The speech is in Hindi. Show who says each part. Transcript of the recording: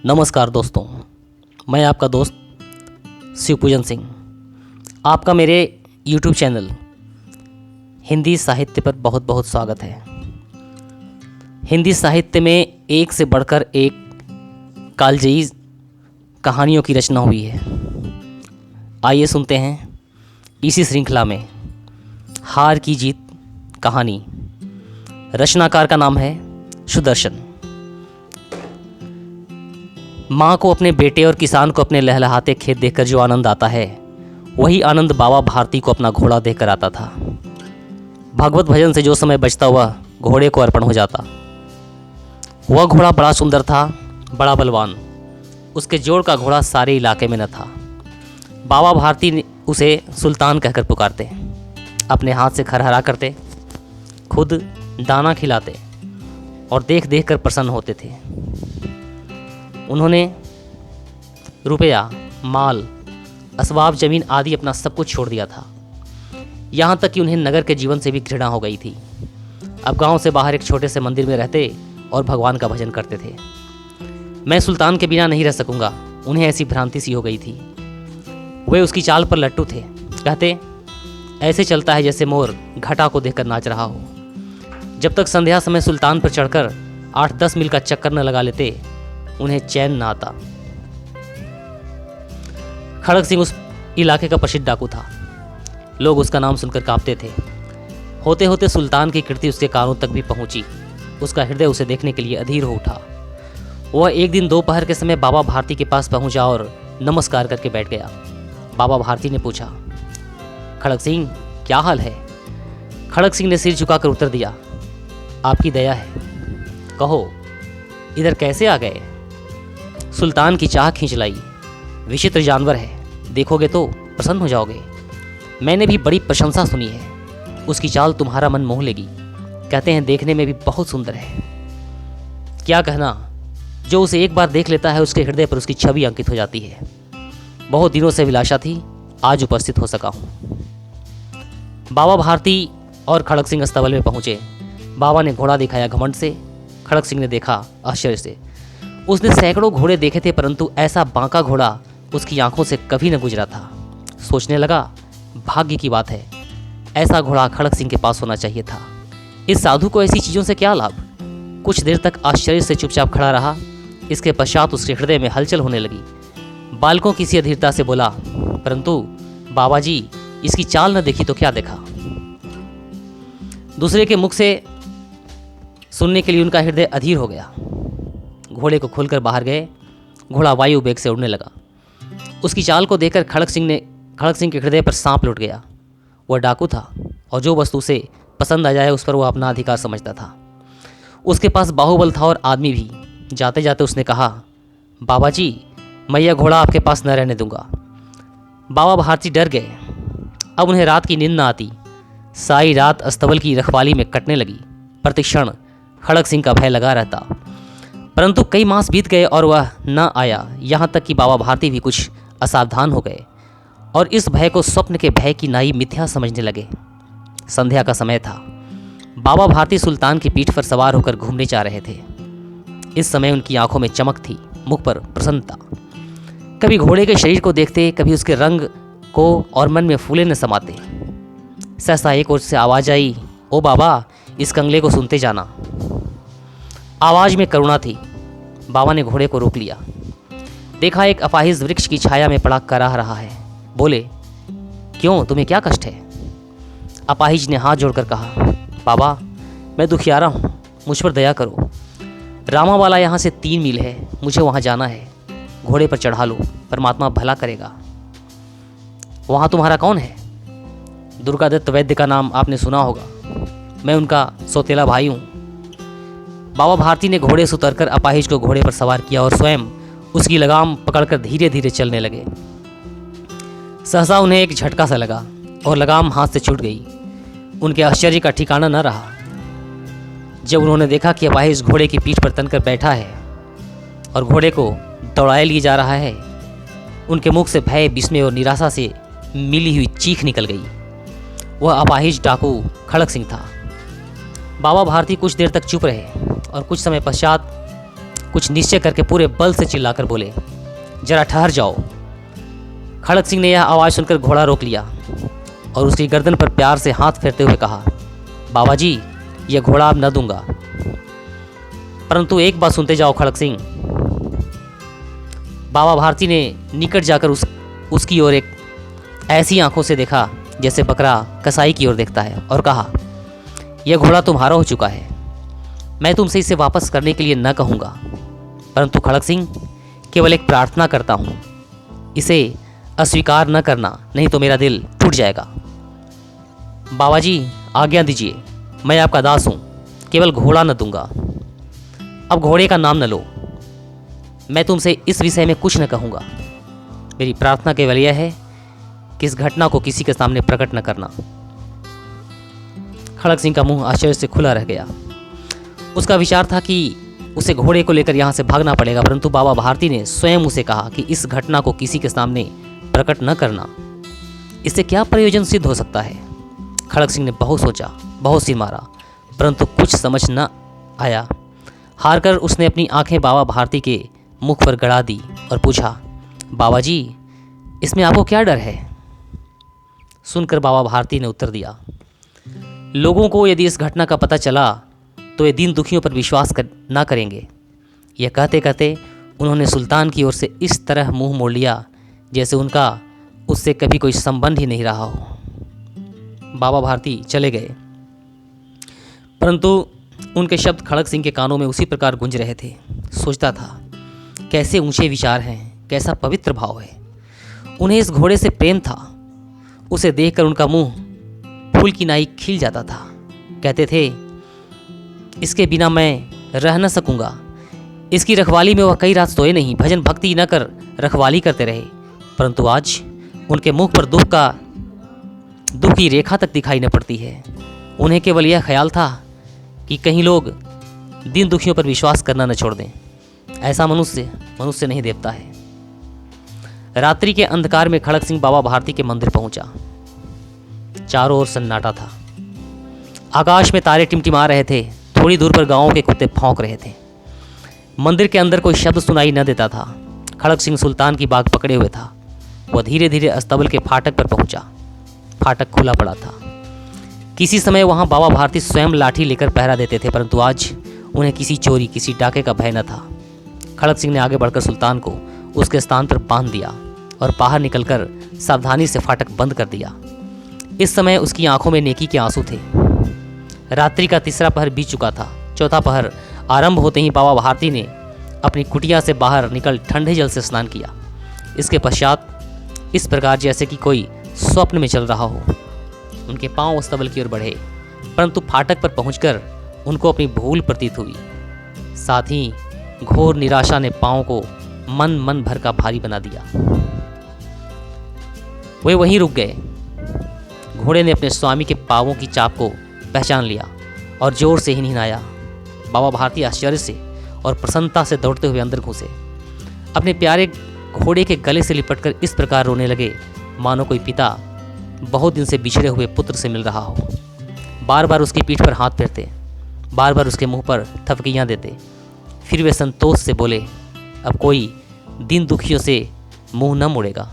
Speaker 1: नमस्कार दोस्तों, मैं आपका दोस्त शिवपूजन सिंह। आपका मेरे YouTube चैनल हिंदी साहित्य पर बहुत बहुत स्वागत है। हिंदी साहित्य में एक से बढ़कर एक कालजयी कहानियों की रचना हुई है। आइए सुनते हैं इसी श्रृंखला में हार की जीत कहानी। रचनाकार का नाम है सुदर्शन। माँ को अपने बेटे और किसान को अपने लहलहाते खेत देखकर जो आनंद आता है, वही आनंद बाबा भारती को अपना घोड़ा देखकर आता था। भगवत भजन से जो समय बचता हुआ घोड़े को अर्पण हो जाता। वह घोड़ा बड़ा सुंदर था, बड़ा बलवान। उसके जोड़ का घोड़ा सारे इलाके में न था। बाबा भारती उसे सुल्तान कहकर पुकारते, अपने हाथ से खरहरा करते, खुद दाना खिलाते और देख देख कर प्रसन्न होते थे। उन्होंने रुपया, माल, असबाब, जमीन आदि अपना सब कुछ छोड़ दिया था। यहाँ तक कि उन्हें नगर के जीवन से भी घृणा हो गई थी। अब गांव से बाहर एक छोटे से मंदिर में रहते और भगवान का भजन करते थे। मैं सुल्तान के बिना नहीं रह सकूंगा, उन्हें ऐसी भ्रांति सी हो गई थी। वे उसकी चाल पर लट्टू थे। कहते, ऐसे चलता है जैसे मोर घटा को देखकर नाच रहा हो। जब तक संध्या समय सुल्तान पर चढ़कर 8-10 मील का चक्कर न लगा लेते, उन्हें चैन न आता। खड़ग सिंह उस इलाके का प्रसिद्ध डाकू था। लोग उसका नाम सुनकर कांपते थे। होते होते सुल्तान की कीर्ति उसके कानों तक भी पहुंची। उसका हृदय उसे देखने के लिए अधीर हो उठा। वह एक दिन दोपहर के समय बाबा भारती के पास पहुंचा और नमस्कार करके बैठ गया। बाबा भारती ने पूछा, खड़ग सिंह, क्या हाल है? खड़ग सिंह ने सिर झुकाकर उत्तर दिया, आपकी दया है। कहो, इधर कैसे आ गए? सुल्तान की चाह खींच लाई। विचित्र जानवर है, देखोगे तो प्रसन्न हो जाओगे। मैंने भी बड़ी प्रशंसा सुनी है। उसकी चाल तुम्हारा मन मोह लेगी। कहते हैं देखने में भी बहुत सुंदर है। क्या कहना, जो उसे एक बार देख लेता है उसके हृदय पर उसकी छवि अंकित हो जाती है। बहुत दिनों से अभिलाषा थी, आज उपस्थित हो सका हूँ। बाबा भारती और खड़ग सिंह अस्तबल में पहुंचे। बाबा ने घोड़ा दिखाया घमंड से। खड़ग सिंह ने देखा आश्चर्य से। उसने सैकड़ों घोड़े देखे थे, परंतु ऐसा बांका घोड़ा उसकी आंखों से कभी न गुजरा था। सोचने लगा, भाग्य की बात है, ऐसा घोड़ा खड़ग सिंह के पास होना चाहिए था। इस साधु को ऐसी चीज़ों से क्या लाभ? कुछ देर तक आश्चर्य से चुपचाप खड़ा रहा। इसके पश्चात उसके हृदय में हलचल होने लगी। बालकों की सी अधीरता से बोला, परंतु बाबा जी, इसकी चाल न देखी तो क्या देखा? दूसरे के मुख से सुनने के लिए उनका हृदय अधीर हो गया। घोड़े को खोलकर बाहर गए। घोड़ा वायु वेग से उड़ने लगा। उसकी चाल को देखकर खड़ग सिंह के हृदय पर सांप लुट गया। वह डाकू था और जो वस्तु उसे पसंद आ जाए उस पर वह अपना अधिकार समझता था। उसके पास बाहुबल था और आदमी भी। जाते जाते उसने कहा, बाबा जी, मैं यह घोड़ा आपके पास न रहने दूंगा। बाबा भारती डर गए। अब उन्हें रात की नींद न आती। सारी रात अस्तबल की रखवाली में कटने लगी। प्रतिक्षण खड़ग सिंह का भय लगा रहता। परंतु कई मास बीत गए और वह न आया। यहाँ तक कि बाबा भारती भी कुछ असावधान हो गए और इस भय को स्वप्न के भय की नाई मिथ्या समझने लगे। संध्या का समय था। बाबा भारती सुल्तान की पीठ पर सवार होकर घूमने जा रहे थे। इस समय उनकी आंखों में चमक थी, मुख पर प्रसन्नता। कभी घोड़े के शरीर को देखते, कभी उसके रंग को, और मन में फूले न समाते। सहसा एक ओर से आवाज आई, ओ बाबा, इस कंगले को सुनते जाना। आवाज में करुणा थी। बाबा ने घोड़े को रोक लिया। देखा एक अपाहिज वृक्ष की छाया में पड़ा कराह रहा है। बोले, क्यों, तुम्हें क्या कष्ट है? अपाहिज ने हाथ जोड़कर कहा, बाबा, मैं दुखियारा हूँ, मुझ पर दया करो। रामावाला यहाँ से 3 मील है, मुझे वहाँ जाना है। घोड़े पर चढ़ा लो, परमात्मा भला करेगा। वहाँ तुम्हारा कौन है? दुर्गादत्त वैद्य का नाम आपने सुना होगा। मैं उनका सौतेला भाई हूँ। बाबा भारती ने घोड़े से उतरकर अपाहिज को घोड़े पर सवार किया और स्वयं उसकी लगाम पकड़कर धीरे धीरे चलने लगे। सहसा उन्हें एक झटका सा लगा और लगाम हाथ से छूट गई। उनके आश्चर्य का ठिकाना न रहा जब उन्होंने देखा कि अपाहिज घोड़े की पीठ पर तनकर बैठा है और घोड़े को दौड़ाए लिए जा रहा है। उनके मुख से भय, विस्मय और निराशा से मिली हुई चीख निकल गई। वह अपाहिज डाकू खड़ग सिंह था। बाबा भारती कुछ देर तक चुप रहे और कुछ समय पश्चात कुछ निश्चय करके पूरे बल से चिल्लाकर बोले, जरा ठहर जाओ। खड़क सिंह ने यह आवाज़ सुनकर घोड़ा रोक लिया और उसकी गर्दन पर प्यार से हाथ फेरते हुए कहा, बाबा जी, यह घोड़ा अब न दूंगा। परंतु एक बात सुनते जाओ खड़क सिंह। बाबा भारती ने निकट जाकर उसकी ओर एक ऐसी आंखों से देखा जैसे बकरा कसाई की ओर देखता है और कहा, यह घोड़ा तुम्हारा हो चुका है। मैं तुमसे इसे वापस करने के लिए न कहूँगा, परंतु खड़क सिंह, केवल एक प्रार्थना करता हूँ, इसे अस्वीकार न करना, नहीं तो मेरा दिल टूट जाएगा। बाबा जी, आज्ञा दीजिए, मैं आपका दास हूँ, केवल घोड़ा न दूंगा। अब घोड़े का नाम न लो। मैं तुमसे इस विषय में कुछ न कहूँगा। मेरी प्रार्थना केवल यह है कि इस घटना को किसी के सामने प्रकट न करना। खड़क सिंह का मुंह आश्चर्य से खुला रह गया। उसका विचार था कि उसे घोड़े को लेकर यहाँ से भागना पड़ेगा, परंतु बाबा भारती ने स्वयं उसे कहा कि इस घटना को किसी के सामने प्रकट न करना। इससे क्या प्रयोजन सिद्ध हो सकता है? खड़क सिंह ने बहुत सोचा, बहुत सिर मारा, परंतु कुछ समझ न आया। हारकर उसने अपनी आंखें बाबा भारती के मुख पर गड़ा दी और पूछा, बाबा जी, इसमें आपको क्या डर है? सुनकर बाबा भारती ने उत्तर दिया, लोगों को यदि इस घटना का पता चला तो ये दीन दुखियों पर विश्वास ना करेंगे। यह कहते कहते उन्होंने सुल्तान की ओर से इस तरह मुंह मोड़ लिया जैसे उनका उससे कभी कोई संबंध ही नहीं रहा हो। बाबा भारती चले गए, परंतु उनके शब्द खड़क सिंह के कानों में उसी प्रकार गूंज रहे थे। सोचता था, कैसे ऊंचे विचार हैं, कैसा पवित्र भाव है। उन्हें इस घोड़े से प्रेम था। उसे देखकर उनका मुंह फूल की नाई खिल जाता था। कहते थे, इसके बिना मैं रह न सकूंगा। इसकी रखवाली में वह कई रात सोए नहीं, भजन भक्ति न कर रखवाली करते रहे, परंतु आज उनके मुख पर दुख की रेखा तक दिखाई न पड़ती है। उन्हें केवल यह ख्याल था कि कहीं लोग दीन दुखियों पर विश्वास करना न छोड़ दें। ऐसा मनुष्य नहीं देवता है। रात्रि के अंधकार में खड़क सिंह बाबा भारती के मंदिर पहुंचा। चारों ओर सन्नाटा था। आकाश में तारे टिमटिमा रहे थे। थोड़ी दूर पर गांवों के कुत्ते भौंक रहे थे। मंदिर के अंदर कोई शब्द सुनाई न देता था। खड़क सिंह सुल्तान की बाग पकड़े हुए था। वह धीरे धीरे अस्तबल के फाटक पर पहुंचा। फाटक खुला पड़ा था। किसी समय वहां बाबा भारती स्वयं लाठी लेकर पहरा देते थे, परंतु आज उन्हें किसी चोरी, किसी डाके का भय न था। खड़क सिंह ने आगे बढ़कर सुल्तान को उसके स्थान पर बांध दिया और बाहर निकलकर सावधानी से फाटक बंद कर दिया। इस समय उसकी आंखों में नेकी के आंसू थे। रात्रि का तीसरा पहर बीत चुका था। चौथा पहर आरंभ होते ही बाबा भारती ने अपनी कुटिया से बाहर निकल ठंडे जल से स्नान किया। इसके पश्चात इस प्रकार जैसे कि कोई स्वप्न में चल रहा हो, उनके पांव अस्तबल की ओर बढ़े, परंतु फाटक पर पहुंचकर उनको अपनी भूल प्रतीत हुई। साथ ही घोर निराशा ने पांव को मन भर का भारी बना दिया। वे वहीं रुक गए। घोड़े ने अपने स्वामी के पांवों की चाप को पहचान लिया और जोर से हिनहिनाया। बाबा भारती आश्चर्य से और प्रसन्नता से दौड़ते हुए अंदर घुसे। अपने प्यारे घोड़े के गले से लिपटकर इस प्रकार रोने लगे मानो कोई पिता बहुत दिन से बिछड़े हुए पुत्र से मिल रहा हो। बार बार उसकी पीठ पर हाथ फेरते, बार बार उसके मुंह पर थपकियां देते। फिर वे संतोष से बोले, अब कोई दीन दुखियों से मुंह न मोड़ेगा।